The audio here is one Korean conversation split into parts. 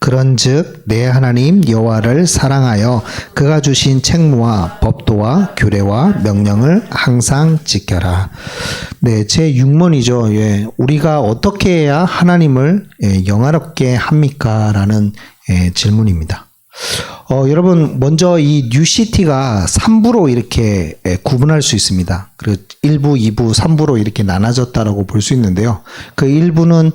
그런즉 내 하나님 여호와를 사랑하여 그가 주신 책무와 법도와 규례와 명령을 항상 지켜라. 네, 제 6문이죠. 예, 우리가 어떻게 해야 하나님을 영화롭게 합니까? 라는 질문입니다. 여러분 먼저 이 뉴시티가 3부로 이렇게 구분할 수 있습니다. 그리고 1부, 2부, 3부로 이렇게 나눠졌다라고 볼 수 있는데요. 그 1부는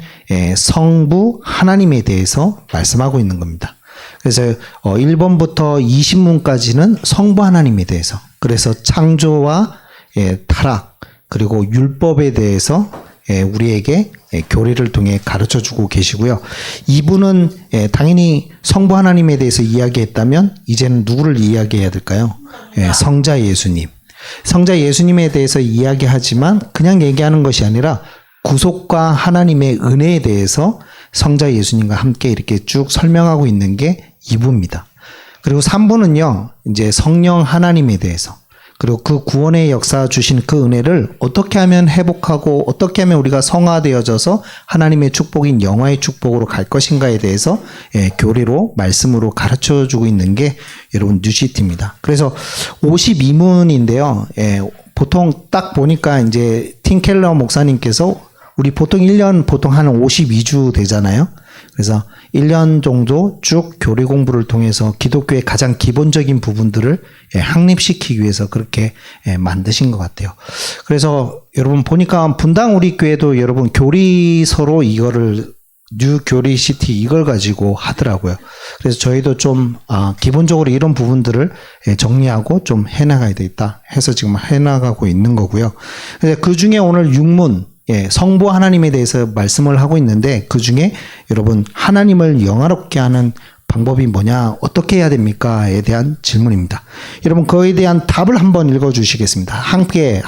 성부 하나님에 대해서 말씀하고 있는 겁니다. 그래서 1번부터 20문까지는 성부 하나님에 대해서, 그래서 창조와 타락 그리고 율법에 대해서 우리에게 교리를 통해 가르쳐주고 계시고요. 2부는 당연히 성부 하나님에 대해서 이야기했다면 이제는 누구를 이야기해야 될까요? 성자 예수님. 성자 예수님에 대해서 이야기하지만 그냥 얘기하는 것이 아니라 구속과 하나님의 은혜에 대해서 성자 예수님과 함께 이렇게 쭉 설명하고 있는 게 2부입니다. 그리고 3부는요, 이제 성령 하나님에 대해서, 그리고 그 구원의 역사 주신 그 은혜를 어떻게 하면 회복하고 어떻게 하면 우리가 성화되어져서 하나님의 축복인 영화의 축복으로 갈 것인가에 대해서 교리로 말씀으로 가르쳐주고 있는 게 여러분 뉴시티입니다. 그래서 52문인데요. 보통 딱 보니까 이제 팀 켈러 목사님께서 우리 보통 1년 보통 한 52주 되잖아요. 그래서 1년 정도 쭉 교리 공부를 통해서 기독교의 가장 기본적인 부분들을 확립시키기 위해서 그렇게 만드신 것 같아요. 그래서 여러분 보니까 분당 우리 교회도 여러분 교리서로 이거를 뉴 교리시티 이걸 가지고 하더라고요. 그래서 저희도 좀 기본적으로 이런 부분들을 정리하고 좀 해나가야 되겠다 해서 지금 해나가고 있는 거고요. 그 중에 오늘 6문 성부 하나님에 대해서 말씀을 하고 있는데 그 중에 여러분 하나님을 영화롭게 하는 방법이 뭐냐, 어떻게 해야 됩니까?에 대한 질문입니다. 여러분 그에 대한 답을 한번 읽어주시겠습니다. 함께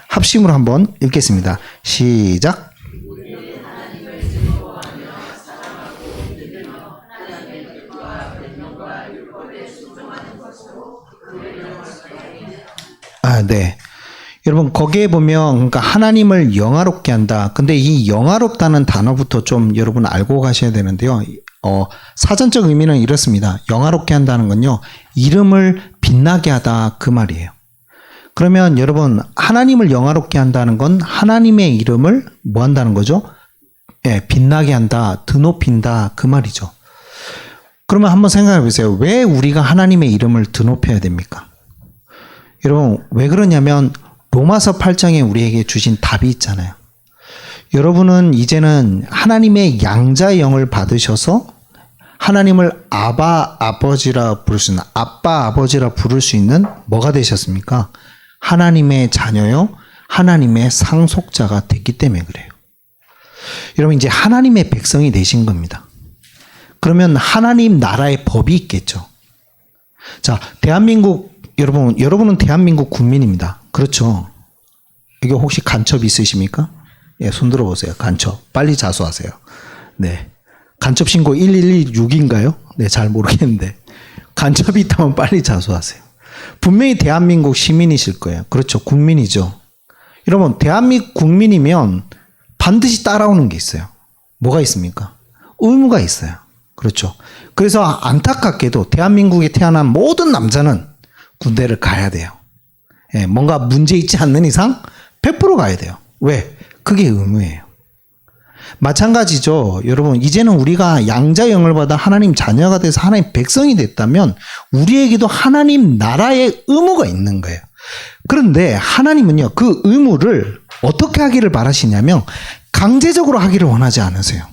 합심으로 한번 읽겠습니다. 시작. 네. 여러분 거기에 보면 그러니까 하나님을 영화롭게 한다. 근데 이 영화롭다는 단어부터 좀 여러분 알고 가셔야 되는데요. 사전적 의미는 이렇습니다. 영화롭게 한다는 건요, 이름을 빛나게 하다 그 말이에요. 그러면 여러분 하나님을 영화롭게 한다는 건 하나님의 이름을 뭐 한다는 거죠? 빛나게 한다, 드높인다 그 말이죠. 그러면 한번 생각해 보세요. 왜 우리가 하나님의 이름을 드높여야 됩니까? 여러분 왜 그러냐면 로마서 8장에 우리에게 주신 답이 있잖아요. 여러분은 이제는 하나님의 양자의 영을 받으셔서 하나님을 아버지라 부를 수 있는, 아빠 아버지라 부를 수 있는 뭐가 되셨습니까? 하나님의 자녀요, 하나님의 상속자가 됐기 때문에 그래요. 여러분 이제 하나님의 백성이 되신 겁니다. 그러면 하나님 나라의 법이 있겠죠. 자, 대한민국 여러분은 대한민국 국민입니다. 그렇죠. 이게 혹시 간첩 있으십니까? 손 들어보세요. 간첩. 빨리 자수하세요. 네. 간첩 신고 1116인가요? 네, 잘 모르겠는데. 간첩이 있다면 빨리 자수하세요. 분명히 대한민국 시민이실 거예요. 그렇죠. 국민이죠. 여러분, 대한민국 국민이면 반드시 따라오는 게 있어요. 뭐가 있습니까? 의무가 있어요. 그렇죠. 그래서 안타깝게도 대한민국에 태어난 모든 남자는 군대를 가야 돼요. 뭔가 문제 있지 않는 이상 100% 가야 돼요. 왜? 그게 의무예요. 마찬가지죠. 여러분 이제는 우리가 양자의 영을 받아 하나님 자녀가 돼서 하나님 백성이 됐다면 우리에게도 하나님 나라의 의무가 있는 거예요. 그런데 하나님은요, 그 의무를 어떻게 하기를 바라시냐면 강제적으로 하기를 원하지 않으세요.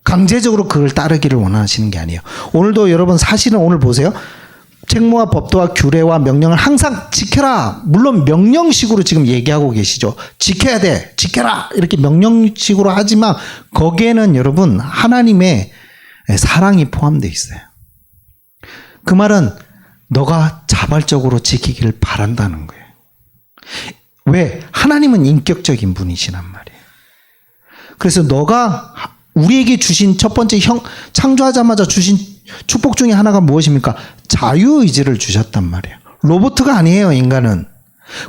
강제적으로 그걸 따르기를 원하시는 게 아니에요. 오늘도 여러분 사실은 오늘 보세요. 책무와 법도와 규례와 명령을 항상 지켜라. 물론 명령식으로 지금 얘기하고 계시죠. 지켜야 돼. 지켜라. 이렇게 명령식으로 하지만 거기에는 여러분 하나님의 사랑이 포함되어 있어요. 그 말은 너가 자발적으로 지키기를 바란다는 거예요. 왜? 하나님은 인격적인 분이시란 말이에요. 그래서 너가 우리에게 주신 첫 번째 창조하자마자 주신 축복 중에 하나가 무엇입니까? 자유의지를 주셨단 말이에요. 로봇가 아니에요, 인간은.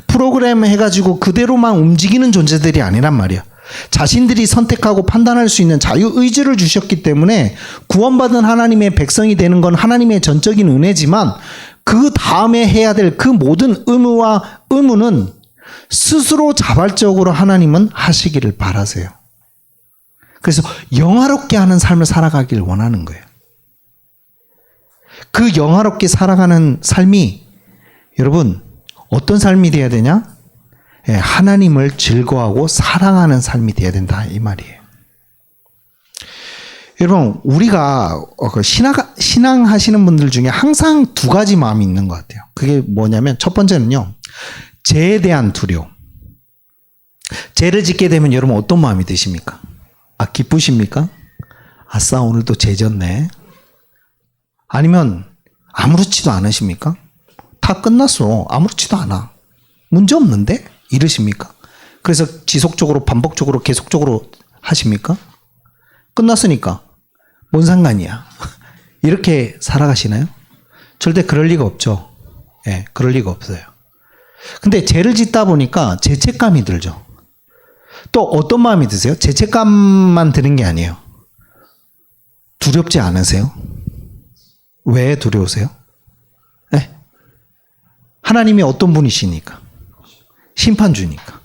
프로그램 해가지고 그대로만 움직이는 존재들이 아니란 말이에요. 자신들이 선택하고 판단할 수 있는 자유의지를 주셨기 때문에 구원받은 하나님의 백성이 되는 건 하나님의 전적인 은혜지만 그 다음에 해야 될 그 모든 의무는 스스로 자발적으로 하나님은 하시기를 바라세요. 그래서 영화롭게 하는 삶을 살아가길 원하는 거예요. 그 영화롭게 살아가는 삶이 여러분 어떤 삶이 돼야 되냐? 하나님을 즐거워하고 사랑하는 삶이 돼야 된다 이 말이에요. 여러분 우리가 신앙하시는 분들 중에 항상 두 가지 마음이 있는 것 같아요. 그게 뭐냐면 첫 번째는요. 죄에 대한 두려움. 죄를 짓게 되면 여러분 어떤 마음이 드십니까? 기쁘십니까? 아싸 오늘도 죄 졌네. 아니면 아무렇지도 않으십니까? 다 끝났어. 아무렇지도 않아. 문제 없는데? 이러십니까? 그래서 지속적으로 반복적으로 계속적으로 하십니까? 끝났으니까 뭔 상관이야. 이렇게 살아가시나요? 절대 그럴 리가 없죠. 그럴 리가 없어요. 근데 죄를 짓다 보니까 죄책감이 들죠. 또 어떤 마음이 드세요? 죄책감만 드는 게 아니에요. 두렵지 않으세요? 왜 두려우세요? 하나님이 어떤 분이시니까? 심판주니까.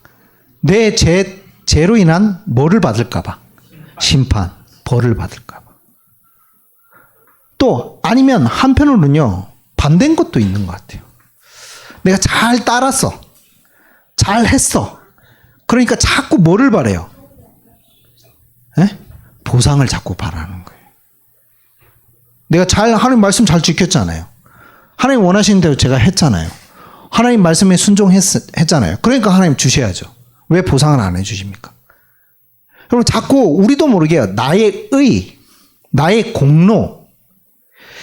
내 죄로 인한 뭐를 받을까봐? 심판, 벌을 받을까봐. 또 아니면 한편으로는요. 반대인 것도 있는 것 같아요. 내가 잘 따랐어. 잘 했어. 그러니까 자꾸 뭐를 바래요? 보상을 자꾸 바라는 거예요. 내가 하나님 말씀 잘 지켰잖아요. 하나님 원하시는 대로 제가 했잖아요. 하나님 말씀에 순종했잖아요. 그러니까 하나님 주셔야죠. 왜 보상을 안 해주십니까? 여러분 자꾸 우리도 모르게 나의 의, 나의 공로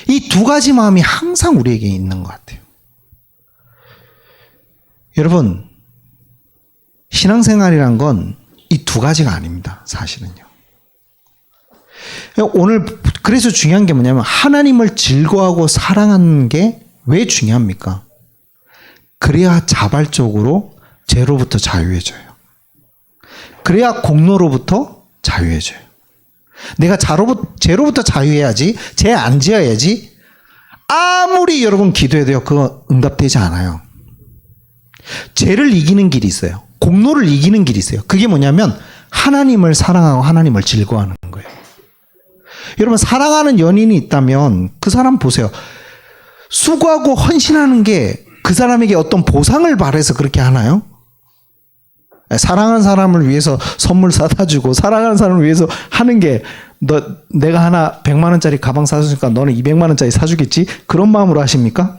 이 두 가지 마음이 항상 우리에게 있는 것 같아요. 여러분 신앙생활이란 건 이 두 가지가 아닙니다. 사실은요. 오늘 그래서 중요한 게 뭐냐면 하나님을 즐거워하고 사랑하는 게 왜 중요합니까? 그래야 자발적으로 죄로부터 자유해져요. 그래야 공로로부터 자유해져요. 내가 죄로부터 자유해야지, 죄 안 지어야지. 아무리 여러분 기도해도요, 그거 응답되지 않아요. 죄를 이기는 길이 있어요. 공로를 이기는 길이 있어요. 그게 뭐냐면 하나님을 사랑하고 하나님을 즐거워하는 거예요. 여러분 사랑하는 연인이 있다면 그 사람 보세요. 수고하고 헌신하는 게 그 사람에게 어떤 보상을 바라서 그렇게 하나요? 사랑하는 사람을 위해서 선물 사다 주고 사랑하는 사람을 위해서 하는 게 내가 하나 100만 원짜리 가방 사주니까 너는 200만 원짜리 사주겠지? 그런 마음으로 하십니까?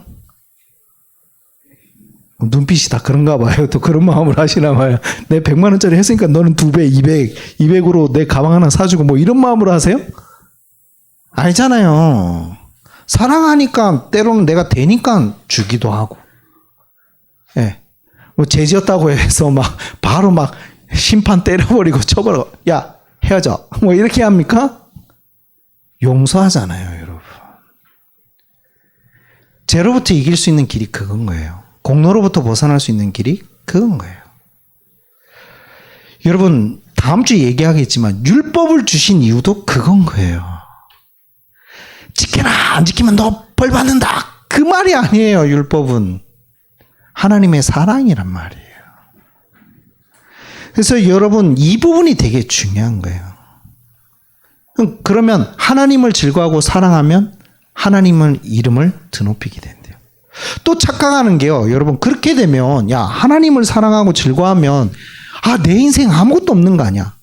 눈빛이 다 그런가 봐요. 또 그런 마음으로 하시나 봐요. 내 100만 원짜리 했으니까 너는 2배, 200으로 내 가방 하나 사주고 뭐 이런 마음으로 하세요? 아니잖아요. 사랑하니까 때로는 내가 되니까 주기도 하고. 뭐 죄 지었다고 해서 바로 심판 때려버리고 쳐버려. 야, 헤어져. 뭐 이렇게 합니까? 용서하잖아요, 여러분. 죄로부터 이길 수 있는 길이 그건 거예요. 공로로부터 벗어날 수 있는 길이 그건 거예요. 여러분, 다음 주에 얘기하겠지만 율법을 주신 이유도 그건 거예요. 지켜라, 안 지키면 너 벌 받는다. 그 말이 아니에요, 율법은. 하나님의 사랑이란 말이에요. 그래서 여러분, 이 부분이 되게 중요한 거예요. 그러면 하나님을 즐거워하고 사랑하면 하나님의 이름을 드높이게 된대요. 또 착각하는 게요. 여러분 그렇게 되면 야 하나님을 사랑하고 즐거워하면 내 인생 아무것도 없는 거 아니야.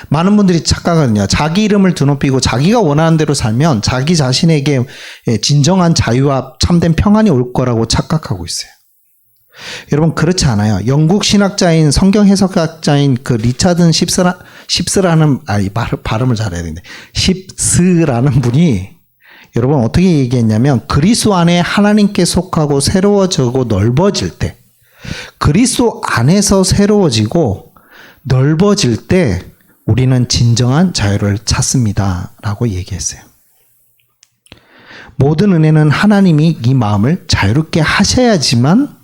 많은 분들이 착각하거든요. 자기 이름을 드높이고 자기가 원하는 대로 살면 자기 자신에게 진정한 자유와 참된 평안이 올 거라고 착각하고 있어요. 여러분 그렇지 않아요. 영국 신학자인 성경 해석학자인 그 리차드 십스라는 발음을 잘해야 되는데 십스라는 분이 여러분 어떻게 얘기했냐면 그리스도 안에 하나님께 속하고 새로워지고 넓어질 때 그리스도 안에서 새로워지고 넓어질 때 우리는 진정한 자유를 찾습니다 라고 얘기했어요. 모든 은혜는 하나님이 이 마음을 자유롭게 하셔야지만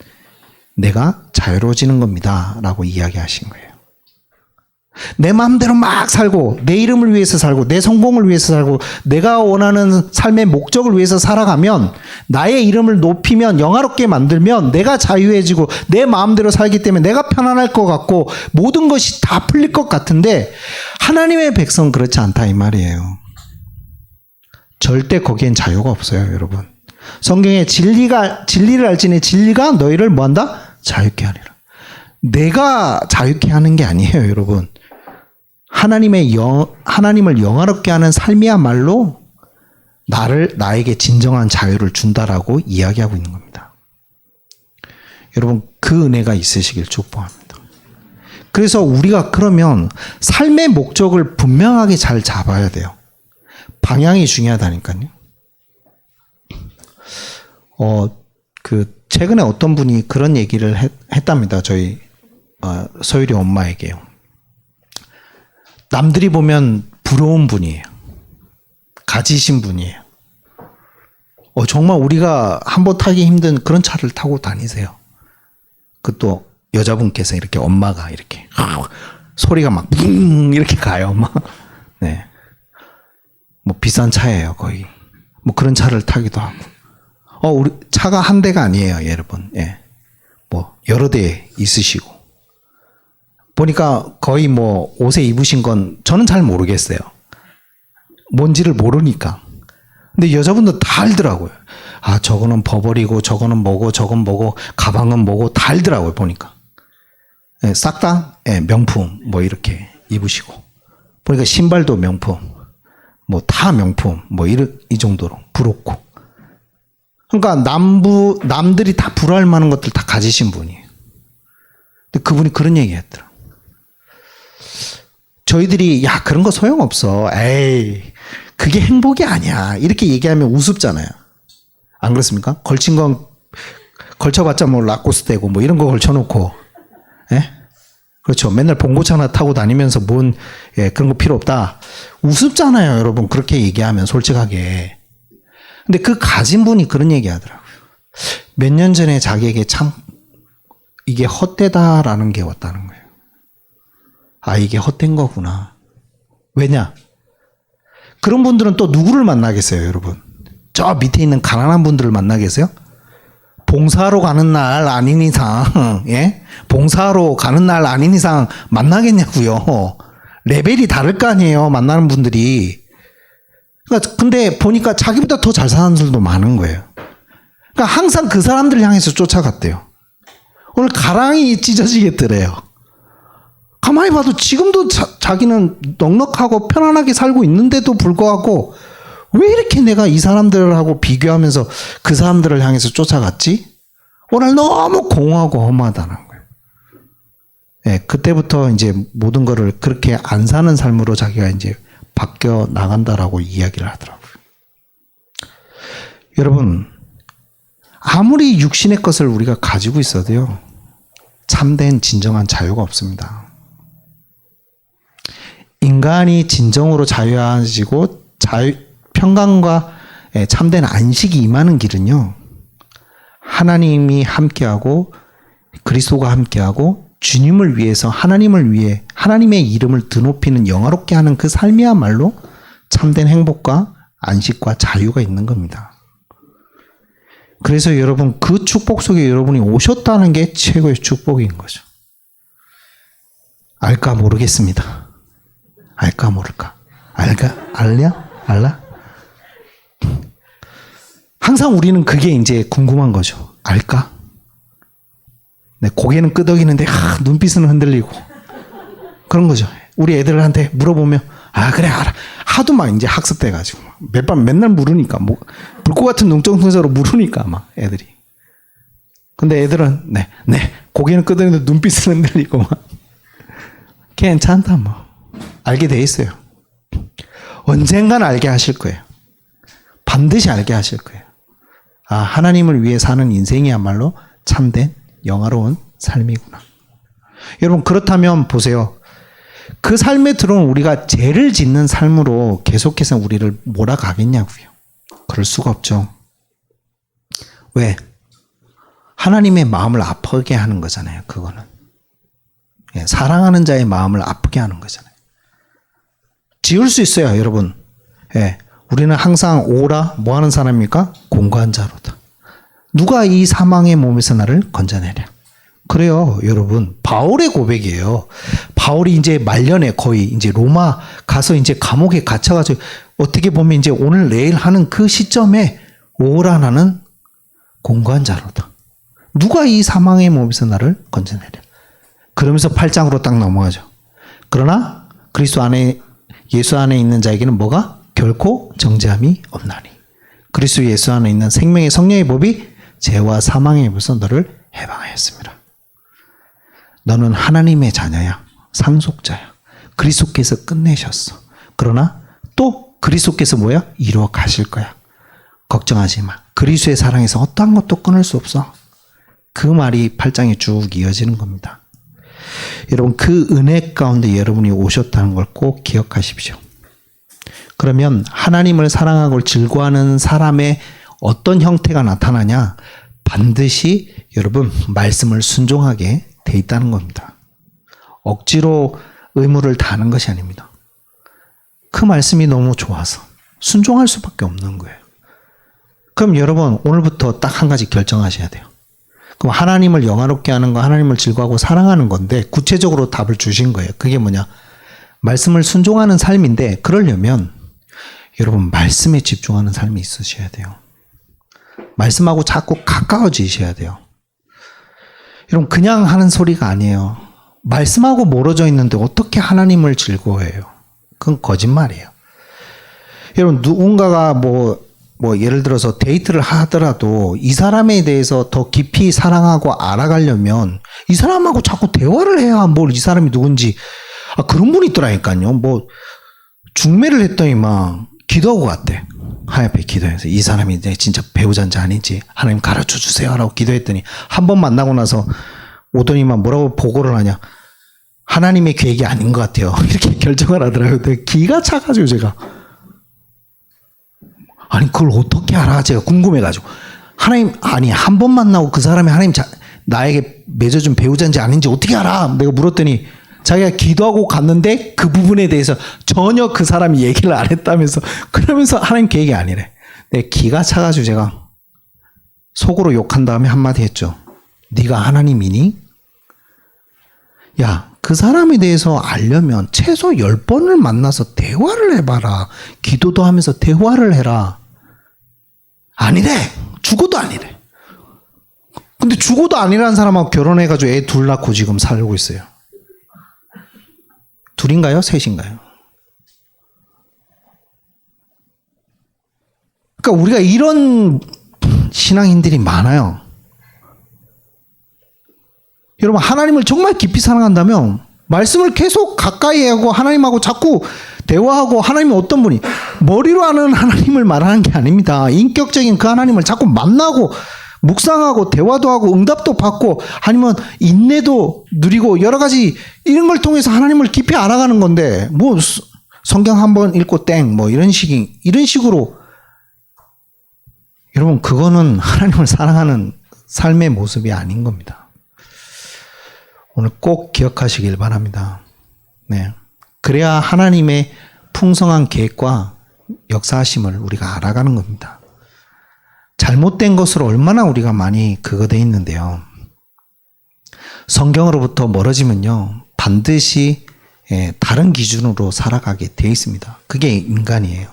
내가 자유로워지는 겁니다. 라고 이야기하신 거예요. 내 마음대로 막 살고 내 이름을 위해서 살고 내 성공을 위해서 살고 내가 원하는 삶의 목적을 위해서 살아가면 나의 이름을 높이면 영화롭게 만들면 내가 자유해지고 내 마음대로 살기 때문에 내가 편안할 것 같고 모든 것이 다 풀릴 것 같은데 하나님의 백성은 그렇지 않다 이 말이에요. 절대 거기엔 자유가 없어요, 여러분. 성경에 진리를 알지니 진리가 너희를 뭐한다? 자유케 하리라. 내가 자유케 하는 게 아니에요, 여러분. 하나님을 영화롭게 하는 삶이야말로 나에게 진정한 자유를 준다라고 이야기하고 있는 겁니다. 여러분, 그 은혜가 있으시길 축복합니다. 그래서 우리가 그러면 삶의 목적을 분명하게 잘 잡아야 돼요. 방향이 중요하다니까요. 최근에 어떤 분이 그런 얘기를 했답니다. 저희 소율이 엄마에게요. 남들이 보면 부러운 분이에요. 가지신 분이에요. 정말 우리가 한번 타기 힘든 그런 차를 타고 다니세요. 또 여자분께서 이렇게 엄마가 이렇게 소리가 막 붕 이렇게 가요. 막. 네. 뭐 비싼 차예요, 거의. 뭐 그런 차를 타기도 하고. 우리 차가 한 대가 아니에요, 여러분. 예. 뭐 여러 대 있으시고. 보니까 거의 뭐 옷에 입으신 건 저는 잘 모르겠어요. 뭔지를 모르니까. 근데 여자분들 다 알더라고요. 저거는 버버리고 저거는 뭐고 저건 뭐고 가방은 뭐고 다 알더라고요, 보니까. 예, 싹 다 명품 뭐 이렇게 입으시고. 보니까 신발도 명품. 뭐 다 명품. 뭐 이 정도로 부럽고. 그러니까 남들이 다 부러워할 만한 것들 다 가지신 분이에요. 근데 그분이 그런 얘기 했더라고요. 저희들이 그런 거 소용없어. 에이, 그게 행복이 아니야. 이렇게 얘기하면 우습잖아요. 안 그렇습니까? 걸친 건 걸쳐봤자 뭐 라코스 되고 뭐 이런 거 걸쳐놓고, 예? 그렇죠. 맨날 봉고차 하나 타고 다니면서 그런 거 필요 없다. 우습잖아요, 여러분. 그렇게 얘기하면 솔직하게. 근데 그 가진 분이 그런 얘기 하더라고요. 몇 년 전에 자기에게 참 이게 헛되다라는 게 왔다는 거예요. 이게 헛된 거구나. 왜냐? 그런 분들은 또 누구를 만나겠어요, 여러분? 저 밑에 있는 가난한 분들을 만나겠어요? 봉사하러 가는 날 아닌 이상, 예? 봉사하러 가는 날 아닌 이상 만나겠냐고요. 레벨이 다를 거 아니에요, 만나는 분들이. 그러니까 근데 보니까 자기보다 더 잘 사는 사람들도 많은 거예요. 그러니까 항상 그 사람들을 향해서 쫓아갔대요. 오늘 가랑이 찢어지겠더래요. 가만히 봐도 지금도 자기는 넉넉하고 편안하게 살고 있는데도 불구하고 왜 이렇게 내가 이 사람들하고 비교하면서 그 사람들을 향해서 쫓아갔지? 오늘 너무 공허하고 험하다는 거예요. 예, 그때부터 이제 모든 거를 그렇게 안 사는 삶으로 자기가 이제 바뀌어 나간다라고 이야기를 하더라고요. 여러분, 아무리 육신의 것을 우리가 가지고 있어도요, 참된 진정한 자유가 없습니다. 인간이 진정으로 자유해지고 평강과 참된 안식이 임하는 길은요, 하나님이 함께하고 그리스도가 함께하고 주님을 위해서 하나님을 위해 하나님의 이름을 드높이는 영화롭게 하는 그 삶이야말로 참된 행복과 안식과 자유가 있는 겁니다. 그래서 여러분, 그 축복 속에 여러분이 오셨다는 게 최고의 축복인 거죠. 알까 모르겠습니다. 알까 모를까? 알라? 항상 우리는 그게 이제 궁금한 거죠. 알까? 네, 고개는 끄덕이는데 눈빛은 흔들리고 그런 거죠. 우리 애들한테 물어보면 그래 알아. 하도 막 이제 학습돼가지고 맨날 물으니까 뭐 불꽃 같은 농정순서로 물으니까 막 애들이. 근데 애들은 네 고개는 끄덕이는데 눈빛은 흔들리고 막 괜찮다 뭐. 알게 돼 있어요. 언젠간 알게 하실 거예요. 반드시 알게 하실 거예요. 하나님을 위해 사는 인생이야말로 참된 영화로운 삶이구나. 여러분, 그렇다면 보세요. 그 삶에 들어온 우리가 죄를 짓는 삶으로 계속해서 우리를 몰아가겠냐고요. 그럴 수가 없죠. 왜? 하나님의 마음을 아프게 하는 거잖아요. 그거는. 예, 사랑하는 자의 마음을 아프게 하는 거잖아요. 지을 수 있어요, 여러분. 예, 우리는 항상 오라 뭐 하는 사람입니까? 공고한 자로다. 누가 이 사망의 몸에서 나를 건져내랴. 그래요, 여러분. 바울의 고백이에요. 바울이 이제 말년에 거의 이제 로마 가서 이제 감옥에 갇혀가지고 어떻게 보면 이제 오늘 내일 하는 그 시점에 오라 나는 공고한 자로다. 누가 이 사망의 몸에서 나를 건져내랴. 그러면서 8장으로 딱 넘어가죠. 그러나 그리스도 안에 예수 안에 있는 자에게는 뭐가? 결코 정죄함이 없나니. 그리스도 예수 안에 있는 생명의 성령의 법이 죄와 사망의 법에서 너를 해방하였습니다. 너는 하나님의 자녀야. 상속자야. 그리스도께서 끝내셨어. 그러나 또 그리스도께서 뭐야? 이루어 가실 거야. 걱정하지 마. 그리스도의 사랑에서 어떠한 것도 끊을 수 없어. 그 말이 8장에 쭉 이어지는 겁니다. 여러분, 그 은혜 가운데 여러분이 오셨다는 걸 꼭 기억하십시오. 그러면 하나님을 사랑하고 즐거워하는 사람의 어떤 형태가 나타나냐? 반드시 여러분 말씀을 순종하게 돼 있다는 겁니다. 억지로 의무를 다하는 것이 아닙니다. 그 말씀이 너무 좋아서 순종할 수밖에 없는 거예요. 그럼 여러분 오늘부터 딱 한 가지 결정하셔야 돼요. 그럼 하나님을 영화롭게 하는 거, 하나님을 즐거워하고 사랑하는 건데 구체적으로 답을 주신 거예요. 그게 뭐냐? 말씀을 순종하는 삶인데 그러려면 여러분 말씀에 집중하는 삶이 있으셔야 돼요. 말씀하고 자꾸 가까워지셔야 돼요. 여러분 그냥 하는 소리가 아니에요. 말씀하고 멀어져 있는데 어떻게 하나님을 즐거워해요? 그건 거짓말이에요. 여러분 누군가가 뭐 예를 들어서 데이트를 하더라도 이 사람에 대해서 더 깊이 사랑하고 알아가려면 이 사람하고 자꾸 대화를 해야 뭘 이 사람이 누군지 그런 분이 있더라니까요. 뭐 중매를 했더니 막 기도하고 갔대. 하나님 앞에 기도해서 이 사람이 내 진짜 배우자인지 아닌지 하나님 가르쳐 주세요 라고 기도했더니 한 번 만나고 나서 오더니만 뭐라고 보고를 하냐. 하나님의 계획이 아닌 것 같아요. 이렇게 결정을 하더라고요. 되게 기가 차가지고 제가. 아니 그걸 어떻게 알아? 제가 궁금해가지고. 하나님 아니 한 번 만나고 그 사람이 하나님 나에게 맺어준 배우자인지 아닌지 어떻게 알아? 내가 물었더니 자기가 기도하고 갔는데 그 부분에 대해서 전혀 그 사람이 얘기를 안 했다면서 그러면서 하나님 계획이 아니래. 내 기가 차가지고 제가 속으로 욕한 다음에 한마디 했죠. 네가 하나님이니? 야, 그 사람에 대해서 알려면 최소 10번을 만나서 대화를 해봐라. 기도도 하면서 대화를 해라. 아니래. 죽어도 아니래. 근데 죽어도 아니라는 사람하고 결혼해가지고 애 둘 낳고 지금 살고 있어요. 둘인가요? 셋인가요? 그러니까 우리가 이런 신앙인들이 많아요. 여러분 하나님을 정말 깊이 사랑한다면 말씀을 계속 가까이 하고 하나님하고 자꾸 대화하고 하나님이 어떤 분이 머리로 아는 하나님을 말하는 게 아닙니다. 인격적인 그 하나님을 자꾸 만나고 묵상하고 대화도 하고 응답도 받고 아니면 인내도 누리고 여러 가지 이런 걸 통해서 하나님을 깊이 알아가는 건데 뭐 성경 한번 읽고 땡 뭐 이런 식으로 여러분 그거는 하나님을 사랑하는 삶의 모습이 아닌 겁니다. 오늘 꼭 기억하시길 바랍니다. 네. 그래야 하나님의 풍성한 계획과 역사하심을 우리가 알아가는 겁니다. 잘못된 것으로 얼마나 우리가 많이 그거 돼 있는데요. 성경으로부터 멀어지면요. 반드시 다른 기준으로 살아가게 돼 있습니다. 그게 인간이에요.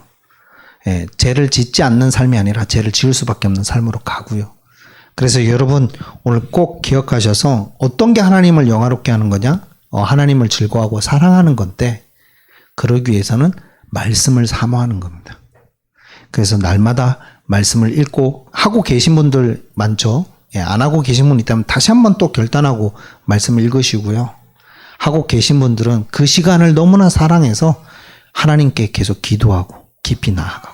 죄를 짓지 않는 삶이 아니라 죄를 지을 수밖에 없는 삶으로 가고요. 그래서 여러분 오늘 꼭 기억하셔서 어떤 게 하나님을 영화롭게 하는 거냐? 하나님을 즐거워하고 사랑하는 건데 그러기 위해서는 말씀을 사모하는 겁니다. 그래서 날마다 말씀을 읽고 하고 계신 분들 많죠. 안 하고 계신 분 있다면 다시 한번 또 결단하고 말씀을 읽으시고요. 하고 계신 분들은 그 시간을 너무나 사랑해서 하나님께 계속 기도하고 깊이 나아가고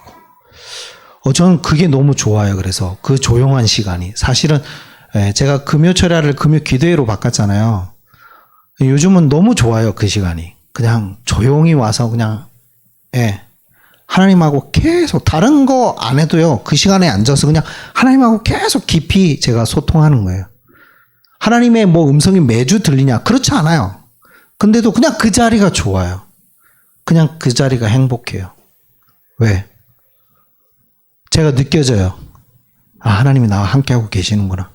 저는 그게 너무 좋아요. 그래서 그 조용한 시간이 사실은 제가 금요철야를 금요 기도회로 바꿨잖아요. 요즘은 너무 좋아요. 그 시간이 그냥 조용히 와서 그냥 하나님하고 계속 다른 거 안 해도요. 그 시간에 앉아서 그냥 하나님하고 계속 깊이 제가 소통하는 거예요. 하나님의 뭐 음성이 매주 들리냐? 그렇지 않아요. 근데도 그냥 그 자리가 좋아요. 그냥 그 자리가 행복해요. 왜? 제가 느껴져요. 아, 하나님이 나와 함께하고 계시는구나.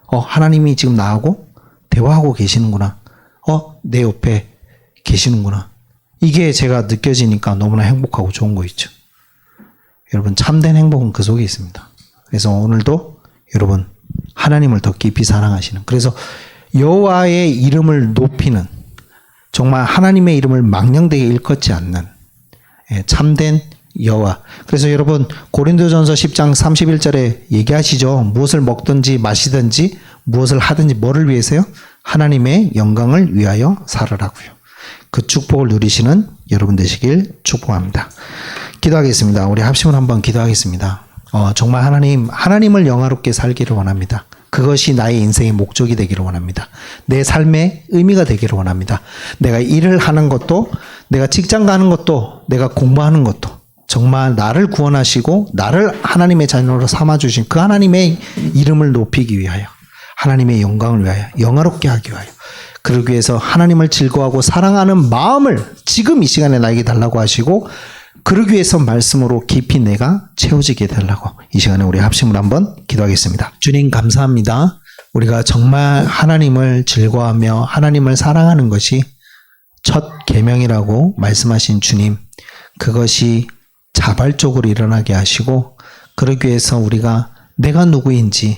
하나님이 지금 나하고 대화하고 계시는구나. 내 옆에 계시는구나. 이게 제가 느껴지니까 너무나 행복하고 좋은 거 있죠. 여러분, 참된 행복은 그 속에 있습니다. 그래서 오늘도 여러분, 하나님을 더 깊이 사랑하시는, 그래서 여호와의 이름을 높이는, 정말 하나님의 이름을 망령되게 일컫지 않는 참된 여호와. 그래서 여러분, 고린도전서 10장 31절에 얘기하시죠. 무엇을 먹든지 마시든지 무엇을 하든지 뭐를 위해서요? 하나님의 영광을 위하여 살으라고요. 그 축복을 누리시는 여러분 되시길 축복합니다. 기도하겠습니다. 우리 합심을 한번 기도하겠습니다. 정말 하나님을 영화롭게 살기를 원합니다. 그것이 나의 인생의 목적이 되기를 원합니다. 내 삶의 의미가 되기를 원합니다. 내가 일을 하는 것도, 내가 직장 가는 것도, 내가 공부하는 것도 정말 나를 구원하시고 나를 하나님의 자녀로 삼아주신 그 하나님의 이름을 높이기 위하여, 하나님의 영광을 위하여, 영화롭게 하기 위하여, 그러기 위해서 하나님을 즐거워하고 사랑하는 마음을 지금 이 시간에 나에게 달라고 하시고, 그러기 위해서 말씀으로 깊이 내가 채워지게 되려고 이 시간에 우리 합심을 한번 기도하겠습니다. 주님, 감사합니다. 우리가 정말 하나님을 즐거워하며 하나님을 사랑하는 것이 첫 계명이라고 말씀하신 주님, 그것이 자발적으로 일어나게 하시고, 그러기 위해서 우리가 내가 누구인지,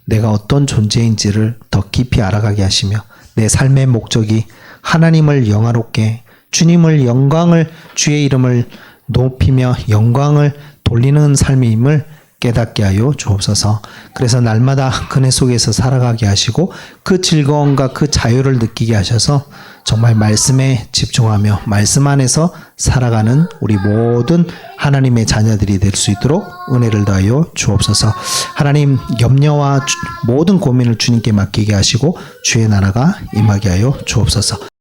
내가 어떤 존재인지를 더 깊이 알아가게 하시며, 내 삶의 목적이 하나님을 영화롭게, 주님을 영광을, 주의 이름을 높이며 영광을 돌리는 삶임을 깨닫게 하여 주옵소서. 그래서 날마다 그네 속에서 살아가게 하시고 그 즐거움과 그 자유를 느끼게 하셔서 정말 말씀에 집중하며 말씀 안에서 살아가는 우리 모든 하나님의 자녀들이 될 수 있도록 은혜를 더하여 주옵소서. 하나님, 염려와 모든 고민을 주님께 맡기게 하시고 주의 나라가 임하게 하여 주옵소서.